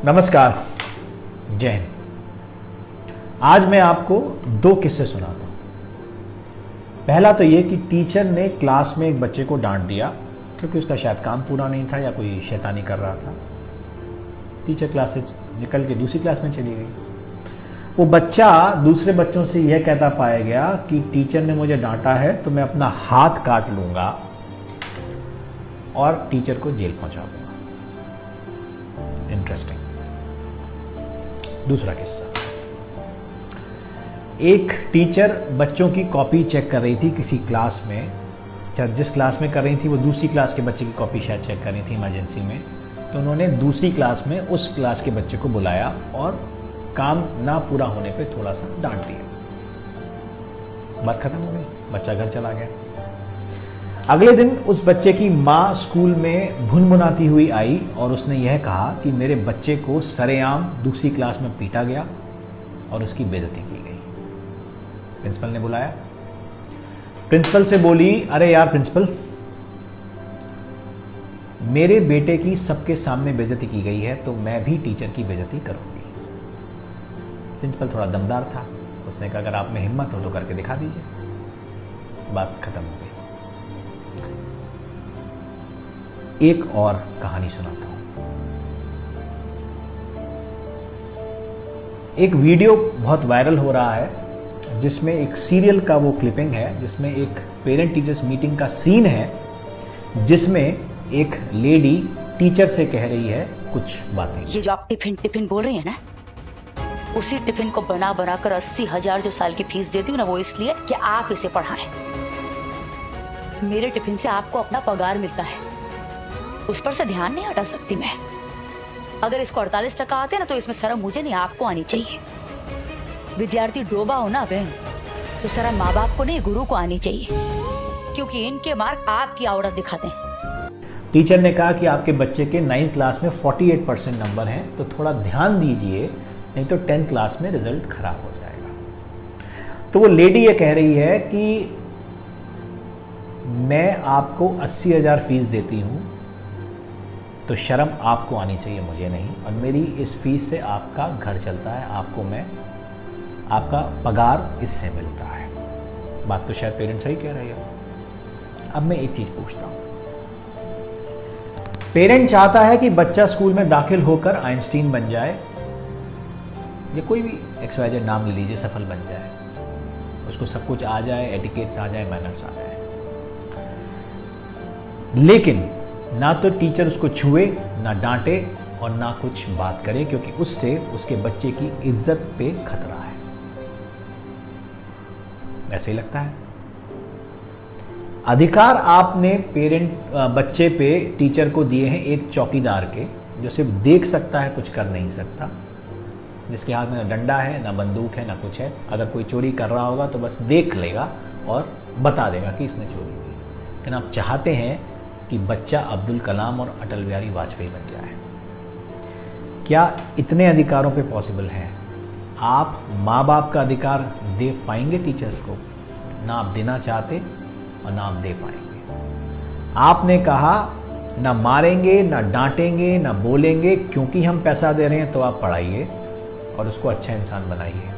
नमस्कार, जय हिंद। आज मैं आपको दो किस्से सुनाता हूँ। पहला तो ये कि टीचर ने क्लास में एक बच्चे को डांट दिया क्योंकि उसका शायद काम पूरा नहीं था या कोई शैतानी कर रहा था। टीचर क्लास से निकल के दूसरी क्लास में चली गई। वो बच्चा दूसरे बच्चों से यह कहता पाया गया कि टीचर ने मुझे डांटा है तो मैं अपना हाथ काट लूंगा और टीचर को जेल पहुंचा दूंगा। इंटरेस्टिंग। दूसरा किस्सा, एक टीचर बच्चों की कॉपी चेक कर रही थी किसी क्लास में। जिस क्लास में कर रही थी वो दूसरी क्लास के बच्चे की कॉपी शायद चेक कर रही थी इमरजेंसी में। तो उन्होंने दूसरी क्लास में उस क्लास के बच्चे को बुलाया और काम ना पूरा होने पे थोड़ा सा डांट दिया। बात खत्म हो गई, बच्चा घर चला गया। अगले दिन उस बच्चे की माँ स्कूल में भुनभुनाती हुई आई और उसने यह कहा कि मेरे बच्चे को सरेआम दूसरी क्लास में पीटा गया और उसकी बेइज्जती की गई। प्रिंसिपल ने बुलाया। प्रिंसिपल से बोली, अरे यार प्रिंसिपल, मेरे बेटे की सबके सामने बेइज्जती की गई है तो मैं भी टीचर की बेइज्जती करूंगी। प्रिंसिपल थोड़ा दमदार था, उसने कहा अगर आप में हिम्मत हो तो करके दिखा दीजिए। बात खत्म हो गई। एक और कहानी सुनाता हूं। एक वीडियो बहुत वायरल हो रहा है जिसमें एक सीरियल का वो क्लिपिंग है जिसमें एक पेरेंट टीचर्स मीटिंग का सीन है जिसमें एक लेडी टीचर से कह रही है कुछ बातें। ये जो आप टिफिन बोल रही है ना, उसी टिफिन को बना बना कर 80,000 जो साल की फीस देती हूँ ना, वो इसलिए कि आप इसे पढ़ाएं। मेरे टिफिन से आपको अपना पगार मिलता है, उस पर से ध्यान नहीं हटा सकती मैं। अगर इसको 48% आते ना तो इसमें शर्म मुझे नहीं आपको आनी चाहिए। विद्यार्थी डोबा हो ना बहन, तो शर्म माँ बाप को नहीं गुरु को आनी चाहिए, क्योंकि इनके मार्क आपकी औरत दिखाते हैं। टीचर ने कहा कि आपके बच्चे के 9th क्लास में 48% नंबर हैं तो थोड़ा ध्यान दीजिए, नहीं तो 10th क्लास में रिजल्ट खराब हो जाएगा। तो वो लेडी ये कह रही है कि मैं आपको 80,000 फीस देती हूँ तो शर्म आपको आनी चाहिए, मुझे नहीं, और मेरी इस फीस से आपका घर चलता है, आपका पगार इससे मिलता है। बात तो शायद पेरेंट्स सही कह रहे हैं। अब मैं एक चीज पूछता हूं, पेरेंट चाहता है कि बच्चा स्कूल में दाखिल होकर आइंस्टीन बन जाए या कोई भी XYZ नाम ले लीजिए, सफल बन जाए, उसको सब कुछ आ जाए, एटिकेट्स आ जाए, मैनर्स आ जाए, लेकिन ना तो टीचर उसको छुए, ना डांटे और ना कुछ बात करे, क्योंकि उससे उसके बच्चे की इज्जत पे खतरा है। ऐसे ही लगता है। अधिकार आपने बच्चे पे टीचर को दिए हैं एक चौकीदार के, जो सिर्फ देख सकता है, कुछ कर नहीं सकता, जिसके हाथ में ना डंडा है, ना बंदूक है, ना कुछ है। अगर कोई चोरी कर रहा होगा तो बस देख लेगा और बता देगा कि इसने चोरी की। लेकिन आप चाहते हैं कि बच्चा अब्दुल कलाम और अटल बिहारी वाजपेयी बन जाए। क्या इतने अधिकारों पे पॉसिबल है? आप माँ बाप का अधिकार दे पाएंगे टीचर्स को? ना आप देना चाहते और ना आप दे पाएंगे। आपने कहा ना मारेंगे, ना डांटेंगे, ना बोलेंगे, क्योंकि हम पैसा दे रहे हैं तो आप पढ़ाइए और उसको अच्छा इंसान बनाइए।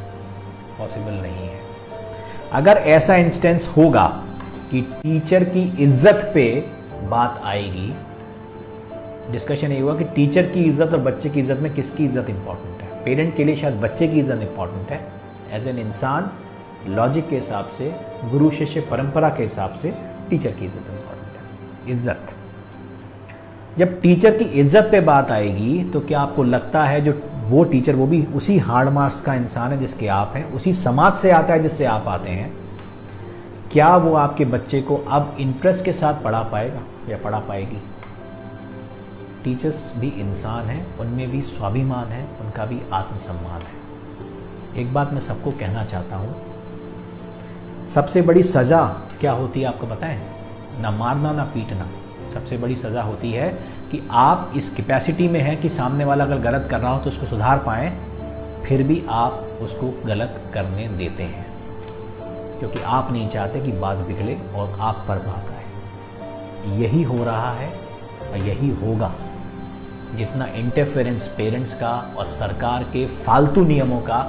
पॉसिबल नहीं है। अगर ऐसा इंस्टेंस होगा कि टीचर की इज्जत पे बात आएगी, डिस्कशन ये हुआ कि टीचर की इज्जत और बच्चे की इज्जत में किसकी इज्जत इंपॉर्टेंट है। पेरेंट के लिए शायद बच्चे की इज्जत इंपॉर्टेंट है, एज एन इंसान, लॉजिक के हिसाब से, गुरु शिष्य परंपरा के हिसाब से टीचर की इज्जत इंपॉर्टेंट है। इज्जत, जब टीचर की इज्जत पे बात आएगी तो क्या आपको लगता है जो वो टीचर, वो भी उसी हार्ड मार्क्स का इंसान है जिसके आप हैं, उसी समाज से आता है जिससे आप आते हैं, क्या वो आपके बच्चे को अब इंटरेस्ट के साथ पढ़ा पाएगा या पढ़ा पाएगी? टीचर्स भी इंसान हैं, उनमें भी स्वाभिमान है, उनका भी आत्मसम्मान है। एक बात मैं सबको कहना चाहता हूं, सबसे बड़ी सजा क्या होती है आपको पता है? ना मारना, ना पीटना। सबसे बड़ी सजा होती है कि आप इस कैपेसिटी में हैं कि सामने वाला अगर गलत कर रहा हो तो उसको सुधार पाएं, फिर भी आप उसको गलत करने देते हैं, क्योंकि आप नहीं चाहते कि बात बिगड़े और आप पर बात आए। यही हो रहा है और यही होगा जितना इंटरफेरेंस पेरेंट्स का और सरकार के फालतू नियमों का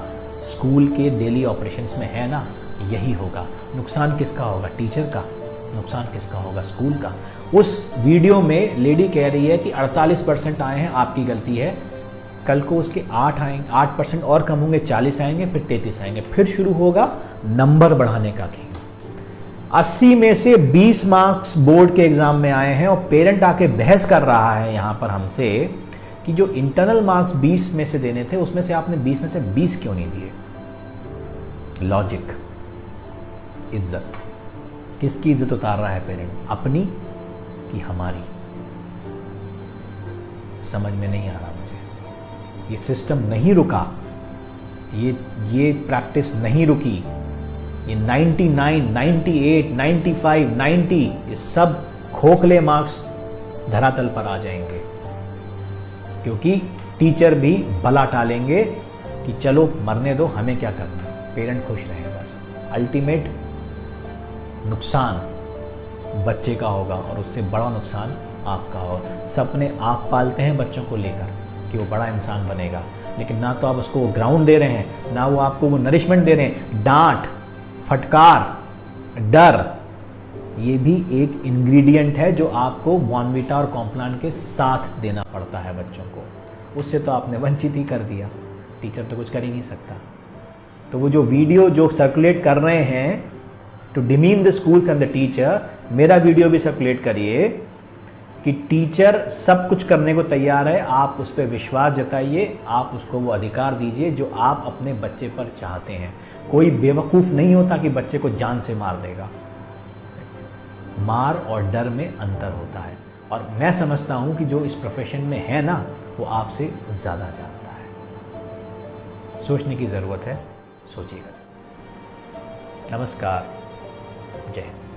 स्कूल के डेली ऑपरेशंस में है ना, यही होगा। नुकसान किसका होगा? टीचर का। नुकसान किसका होगा? स्कूल का। उस वीडियो में लेडी कह रही है कि 48% आए हैं, आपकी गलती है। कल को उसके 8% और कम होंगे, 40 आएंगे, फिर 33 आएंगे, फिर शुरू होगा नंबर बढ़ाने का खेल। 80 में से 20 मार्क्स बोर्ड के एग्जाम में आए हैं और पेरेंट आके बहस कर रहा है यहां पर हमसे कि जो इंटरनल मार्क्स 20 में से देने थे उसमें से आपने 20 में से 20 क्यों नहीं दिए? लॉजिक, इज्जत। किसकी इज्जत उतार रहा है पेरेंट? अपनी कि हमारी? समझ में नहीं आ रहा मुझे। ये सिस्टम नहीं रुका, ये प्रैक्टिस नहीं रुकी। ये 99, 98, 95, 90 ये सब खोखले मार्क्स धरातल पर आ जाएंगे, क्योंकि टीचर भी भला टालेंगे कि चलो मरने दो, हमें क्या करना, पेरेंट खुश रहे बस। अल्टीमेट नुकसान बच्चे का होगा और उससे बड़ा नुकसान आपका होगा। सपने आप पालते हैं बच्चों को लेकर कि वो बड़ा इंसान बनेगा, लेकिन ना तो आप उसको वो ग्राउंड दे रहे हैं, ना वो आपको वो नरिशमेंट दे रहे हैं। डांट, फटकार, डर, ये भी एक इंग्रेडिएंट है जो आपको बॉर्नविटा और कॉम्प्लान के साथ देना पड़ता है बच्चों को। उससे तो आपने वंचित ही कर दिया, टीचर तो कुछ कर ही नहीं सकता। तो वो जो वीडियो जो सर्कुलेट कर रहे हैं to demean the schools and the teacher, मेरा वीडियो भी सर्कुलेट करिए कि टीचर सब कुछ करने को तैयार है, आप उस पर विश्वास जताइए, आप उसको वो अधिकार दीजिए जो आप अपने बच्चे पर चाहते हैं। कोई बेवकूफ़ नहीं होता कि बच्चे को जान से मार देगा। मार और डर में अंतर होता है, और मैं समझता हूं कि जो इस प्रोफेशन में है ना, वो आपसे ज़्यादा जानता है। सोचने की ज़रूरत है, सोचिएगा। नमस्कार, जय हिंद।